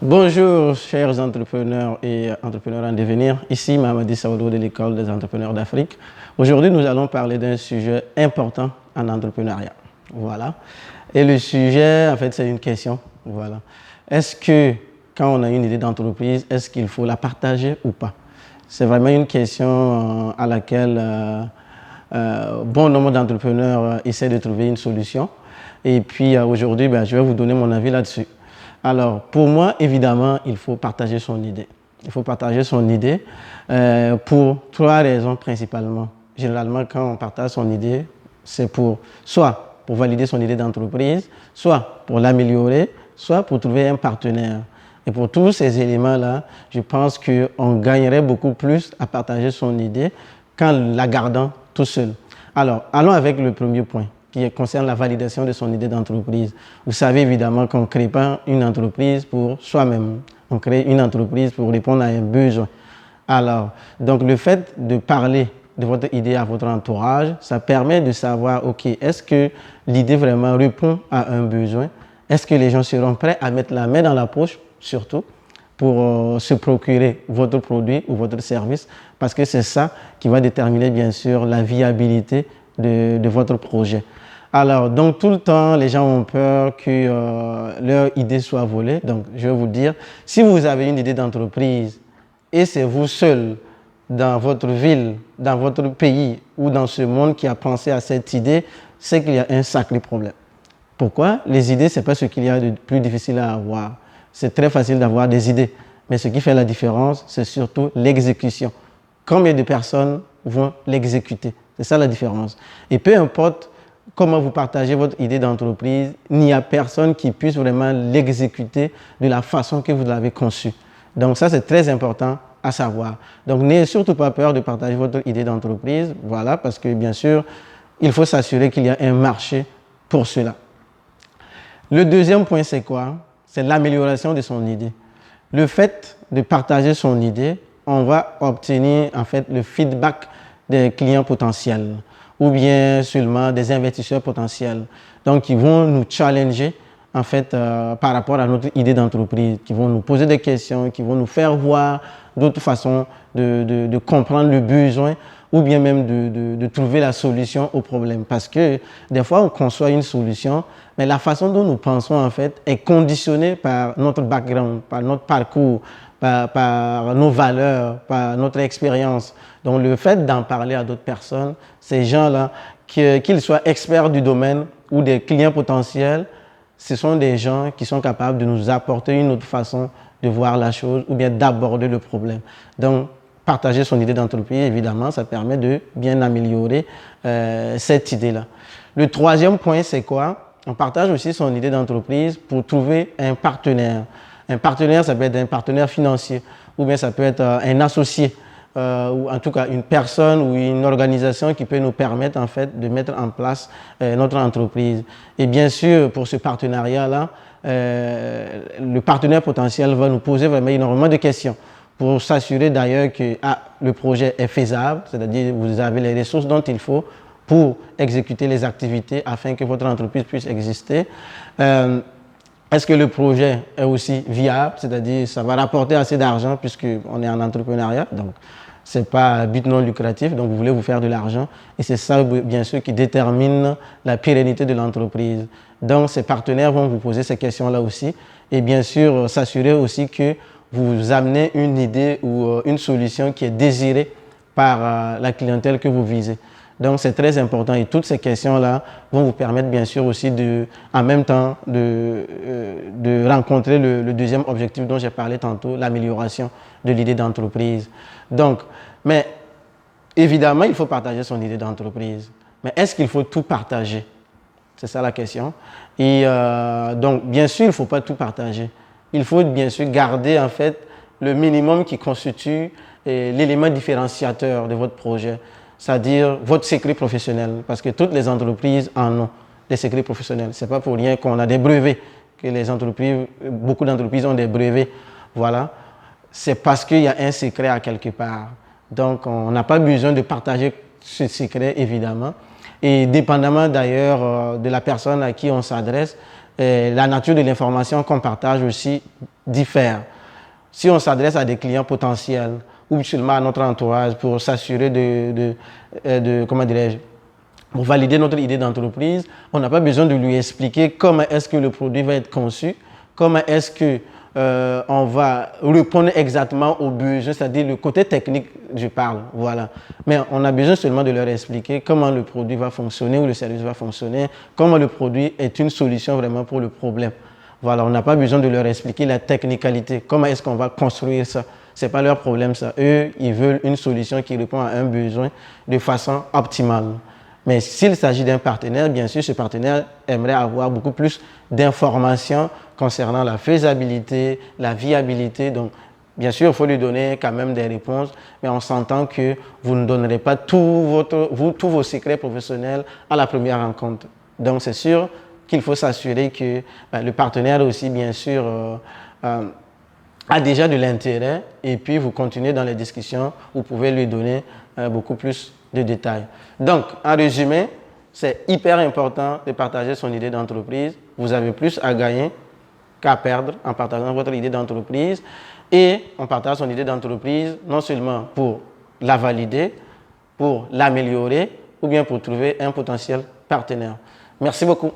Bonjour chers entrepreneurs et entrepreneurs en devenir, ici Mamadi Saoudou de l'École des entrepreneurs d'Afrique. Aujourd'hui nous allons parler d'un sujet important en entrepreneuriat. Voilà. Et le sujet en fait c'est une question. Voilà. Est-ce que quand on a une idée d'entreprise, est-ce qu'il faut la partager ou pas? C'est vraiment une question à laquelle bon nombre d'entrepreneurs essaient de trouver une solution. Et puis aujourd'hui je vais vous donner mon avis là-dessus. Alors, pour moi, évidemment, il faut partager son idée. Il faut partager son idée pour trois raisons principalement. Généralement, quand on partage son idée, c'est soit pour valider son idée d'entreprise, soit pour l'améliorer, soit pour trouver un partenaire. Et pour tous ces éléments-là, je pense qu'on gagnerait beaucoup plus à partager son idée qu'en la gardant tout seul. Alors, allons avec le premier point, qui concerne la validation de son idée d'entreprise. Vous savez évidemment qu'on ne crée pas une entreprise pour soi-même. On crée une entreprise pour répondre à un besoin. Alors, donc le fait de parler de votre idée à votre entourage, ça permet de savoir, ok, est-ce que l'idée vraiment répond à un besoin? Est-ce que les gens seront prêts à mettre la main dans la poche, surtout, pour se procurer votre produit ou votre service? Parce que c'est ça qui va déterminer bien sûr la viabilité de votre projet. Alors, donc tout le temps, les gens ont peur que leur idée soit volée. Donc, je vais vous dire, si vous avez une idée d'entreprise et c'est vous seul dans votre ville, dans votre pays ou dans ce monde qui a pensé à cette idée, c'est qu'il y a un sacré problème. Pourquoi? Les idées, ce n'est pas ce qu'il y a de plus difficile à avoir. C'est très facile d'avoir des idées. Mais ce qui fait la différence, c'est surtout l'exécution. Combien de personnes vont l'exécuter? C'est ça la différence. Et peu importe comment vous partagez votre idée d'entreprise, il n'y a personne qui puisse vraiment l'exécuter de la façon que vous l'avez conçue. Donc ça, c'est très important à savoir. Donc n'ayez surtout pas peur de partager votre idée d'entreprise, voilà, parce que bien sûr, il faut s'assurer qu'il y a un marché pour cela. Le deuxième point, c'est quoi? C'est l'amélioration de son idée. Le fait de partager son idée, on va obtenir en fait le feedback des clients potentiels ou bien seulement des investisseurs potentiels. Donc, ils vont nous challenger en fait par rapport à notre idée d'entreprise, qui vont nous poser des questions, qui vont nous faire voir d'autres façons de comprendre le besoin ou bien même de trouver la solution au problème. Parce que des fois, on conçoit une solution, mais la façon dont nous pensons en fait est conditionnée par notre background, par notre parcours, par nos valeurs, par notre expérience. Donc, le fait d'en parler à d'autres personnes, ces gens-là, qu'ils soient experts du domaine ou des clients potentiels, ce sont des gens qui sont capables de nous apporter une autre façon de voir la chose ou bien d'aborder le problème. Donc, partager son idée d'entreprise, évidemment, ça permet de bien améliorer cette idée-là. Le troisième point, c'est quoi? On partage aussi son idée d'entreprise pour trouver un partenaire. Un partenaire, ça peut être un partenaire financier ou bien ça peut être un associé ou en tout cas une personne ou une organisation qui peut nous permettre en fait de mettre en place notre entreprise. Et bien sûr, pour ce partenariat-là, le partenaire potentiel va nous poser vraiment énormément de questions pour s'assurer d'ailleurs que le projet est faisable, c'est-à-dire vous avez les ressources dont il faut pour exécuter les activités afin que votre entreprise puisse exister. Est-ce que le projet est aussi viable, c'est-à-dire ça va rapporter assez d'argent puisqu'on est en entrepreneuriat, donc ce n'est pas un but non lucratif, donc vous voulez vous faire de l'argent et c'est ça bien sûr qui détermine la pérennité de l'entreprise. Donc ces partenaires vont vous poser ces questions-là aussi et bien sûr s'assurer aussi que vous amenez une idée ou une solution qui est désirée par la clientèle que vous visez. Donc, c'est très important et toutes ces questions-là vont vous permettre bien sûr aussi en même temps de rencontrer le deuxième objectif dont j'ai parlé tantôt, l'amélioration de l'idée d'entreprise. Donc, mais évidemment, il faut partager son idée d'entreprise. Mais est-ce qu'il faut tout partager? C'est ça la question. Et donc, bien sûr, il ne faut pas tout partager. Il faut bien sûr garder en fait le minimum qui constitue l'élément différenciateur de votre projet. C'est-à-dire votre secret professionnel, parce que toutes les entreprises en ont des secrets professionnels. Ce n'est pas pour rien qu'on a des brevets, que les entreprises, beaucoup d'entreprises ont des brevets. Voilà. C'est parce qu'il y a un secret à quelque part. Donc, on n'a pas besoin de partager ce secret, évidemment. Et dépendamment d'ailleurs de la personne à qui on s'adresse, la nature de l'information qu'on partage aussi diffère. Si on s'adresse à des clients potentiels ou seulement à notre entourage pour s'assurer comment dirais-je, pour valider notre idée d'entreprise, on n'a pas besoin de lui expliquer comment est-ce que le produit va être conçu, comment est-ce que on va répondre exactement aux besoins, c'est-à-dire le côté technique, je parle, voilà. Mais on a besoin seulement de leur expliquer comment le produit va fonctionner ou le service va fonctionner, comment le produit est une solution vraiment pour le problème. Voilà, on n'a pas besoin de leur expliquer la technicalité, comment est-ce qu'on va construire ça. Ce n'est pas leur problème ça. Eux, ils veulent une solution qui répond à un besoin de façon optimale. Mais s'il s'agit d'un partenaire, bien sûr, ce partenaire aimerait avoir beaucoup plus d'informations concernant la faisabilité, la viabilité. Donc, bien sûr, il faut lui donner quand même des réponses, mais on s'entend que vous ne donnerez pas tous vos secrets professionnels à la première rencontre. Donc, c'est sûr qu'il faut s'assurer que le partenaire aussi, bien sûr, a déjà de l'intérêt et puis vous continuez dans les discussions, vous pouvez lui donner beaucoup plus de détails. Donc, en résumé, c'est hyper important de partager son idée d'entreprise. Vous avez plus à gagner qu'à perdre en partageant votre idée d'entreprise. Et on partage son idée d'entreprise non seulement pour la valider, pour l'améliorer ou bien pour trouver un potentiel partenaire. Merci beaucoup.